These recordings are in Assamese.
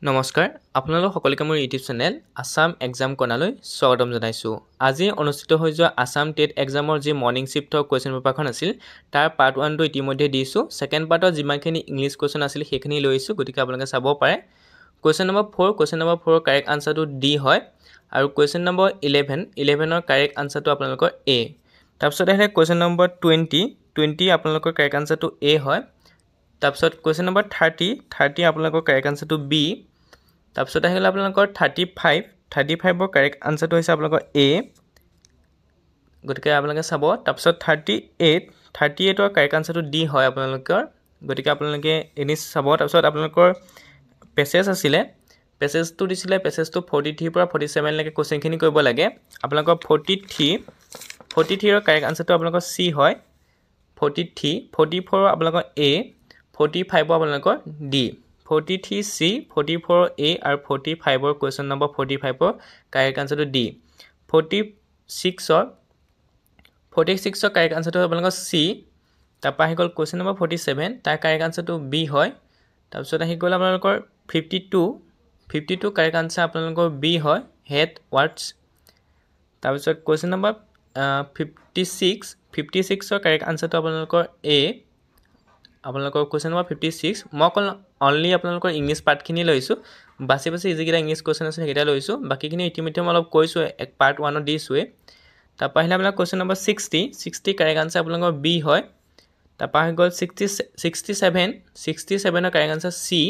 নমস্কাৰ আপোনালোক সকলোকে মোৰ ইউটিউব চেনেল আসাম এক্সাম কৰ্ণাৰলৈ স্বাগতম জনাইছো আজি অনুষ্ঠিত হৈ যোৱা আসাম টেট এক্সামৰ যি মৰ্নিং শিফটৰ কোৱেশ্চন পেপাৰখন আছিল তাৰ পাৰ্ট 1 টো ইতিমধ্যে দিছো সেকেন্ড পাৰ্টৰ যিমানখিনি ইংলিশ কোৱেশ্চন আছিল সেইখিনি লৈছো গতিকে আপোনালোকে চাব পাৰে কোৱেশ্চন নম্বৰ 4 কাৰেক্ট আনসাৰটো ডি হয় আৰু কোৱেশ্চন নম্বৰ 11 ৰ কাৰেক্ট আনসাৰটো আপোনালোকৰ এ তাৰপিছত আছে কোৱেশ্চন নম্বৰ 20 আপোনালোকৰ কাৰেক্ট আনসাৰটো এ হয় তাৰপিছত কোৱেশ্চন নম্বৰ 30 আপোনালোকৰ কাৰেক্ট আনসাৰটো বি তাৰপিছত আহিল আপোনালোকৰ 35 ৰ কাৰেক্ট আনসাৰটো হৈছে আপোনালোকৰ এ গতিকে আপোনালোকে চাব তাৰপিছত 38 ৰ কাৰেক্ট আনসাৰটো ডি হয় আপোনালোকৰ গতিকে আপোনালোকে এনি চাব তাৰপিছত আপোনালোকৰ পেছেজ আছিলে পেছেজটো দিছিলে পেছেজটো 43 পৰা 47 লৈকে কোৱেশ্চনখিনি কৰিব লাগে আপোনালোকৰ 43 ৰ কাৰেক্ট আনসাৰটো আপোনালোকৰ সি হয় 44 আপোনালোকৰ এ 45 আপোনালোকৰ ডি 43 সি 44 এ আৰু 45 ৰ কোৱেশ্চন নম্বৰ 45 ৰ কাৰেক্ট আনসাৰটো ডি 46 ৰ কাৰেক্ট আনসাৰটো আপোনালোকৰ সি তাৰপা আহি গ'ল কোৱেশ্চন নম্বৰ 47 তাৰ কাৰেক্ট আনসাৰটো বি হয় তাৰপিছত আহি গ'ল আপোনালোকৰ 52 কাৰেক্ট আনসাৰ আপোনালোকৰ বি হয় হেড ওয়াৰ্ডছ তাৰপিছত কোৱেশ্চন নম্বৰ 56 ৰ কাৰেক্ট আনসাৰটো আপোনালোকৰ এ আপোনালোকৰ কোৱেশ্চন নম্বৰ 56 মই অনলি আপোনালোকৰ ইংলিশ পাৰ্টখিনি লৈছো বাছি ইজিকিটা ইংলিশ কোৱেশ্চন আছে সেইকেইটা লৈছো বাকিখিনি ইতিমধ্যে মই অলপ কৈছো এক পাৰ্ট 1 ত দিছোৱে তাৰপা আহিলে আপোনালোকৰ কোৱেশ্চন নম্বৰ 60 কাৰেক্ট আনসাৰ আপোনালোকৰ বি হয় তাৰপা আহি গ'ল 67 ৰ কাৰেক্ট আনসাৰ সি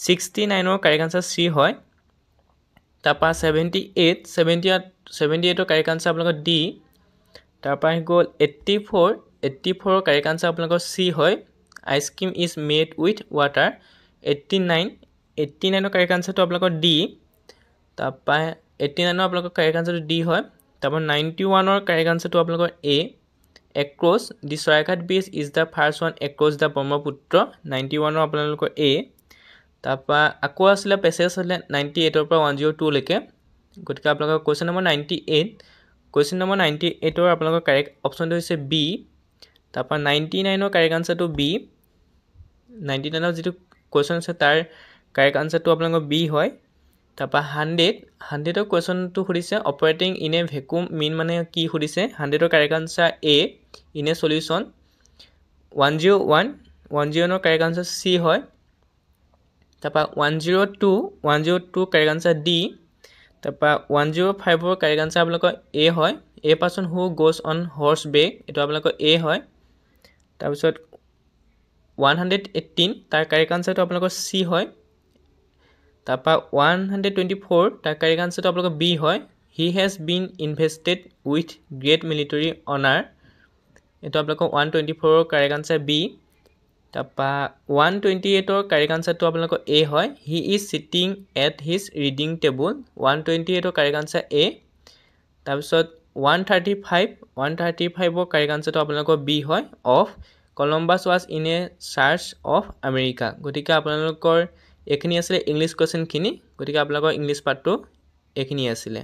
69 ৰ কাৰেক্ট আনসাৰ সি হয় তাৰপা 78 ৰ কাৰেক্ট আনসাৰ আপোনালোকৰ ডি তাৰপা আহি গ'ল 84 ৰ কাৰেক্ট আনসাৰ আপোনালোকৰ সি হয় ice cream is made with water 89 ৰ কাৰেক্ট আনসাৰটো আপোনালোকৰ ডি তাৰপা 89 ৰ আপোনালোকৰ কাৰেক্ট আনসাৰটো ডি হয় তাৰপা 91 ৰ কাৰেক্ট আনসাৰটো আপোনালোকৰ A across the Saraighat bridge is the first one across the Brahmaputra 91 ৰ আপোনালোকৰ এ তাৰপা আকৌ আছিলে পেছেজ আছিলে 98 ৰ পৰা 102 লৈকে গতিকে আপোনালোকৰ কোৱেশ্চন নম্বৰ 98 ৰ আপোনালোকৰ কাৰেক্ট অপচনটো হৈছে বি তাৰপা 99 ৰ কাৰেক্ট আনসাৰটো বি 99 ৰ যেটো কোৱেশ্চন আছে তাৰ কাৰেক্ট আনসাৰটো আপোনালোকৰ বি হয় তাৰপা 100 ৰ কোৱেশ্চনটো খুদিছে অপাৰেটিং ইন এ ভ্যাকুয়াম মিন মানে কি খুদিছে 100 ৰ correct answer A in a solution 101 ৰ কাৰেক্ট আনসাৰ সি হয় তাৰপা 102 কাৰেক্ট আনসাৰ ডি তাৰপা 105 ৰ কাৰেক্ট আনসাৰ আপোনালোকৰ এ হয় a person who goes on horse back এটো আপোনালোকৰ এ হয় তাৰপিছত 118 তাৰ কাৰেক্ট আনসাৰটো আপোনালোকৰ সি হয় তাৰপা 124 তাৰ কাৰেক্ট আনসাৰটো আপোনালোকৰ বি হয় he has been invested with great military honour এটো আপোনালোকৰ 124 ৰ কাৰেক্ট আনসাৰ বি তাৰপা 128 ৰ কাৰেক্ট আনসাৰটো আপোনালোকৰ এ হয় he is sitting at his reading table 128 ৰ কাৰেক্ট আনসাৰ এ তাৰপিছত 135 ৰ কাৰেক্ট আনসাৰটো আপোনালোকৰ বি হয় of Columbus was in a search of America গতিকে আপোনালোকৰ এখিনি আছিল ইংলিশ কোৱেশ্চনখিনি গতিকে আপোনালোকৰ ইংলিশ পাৰ্টটো এখিনি আছিল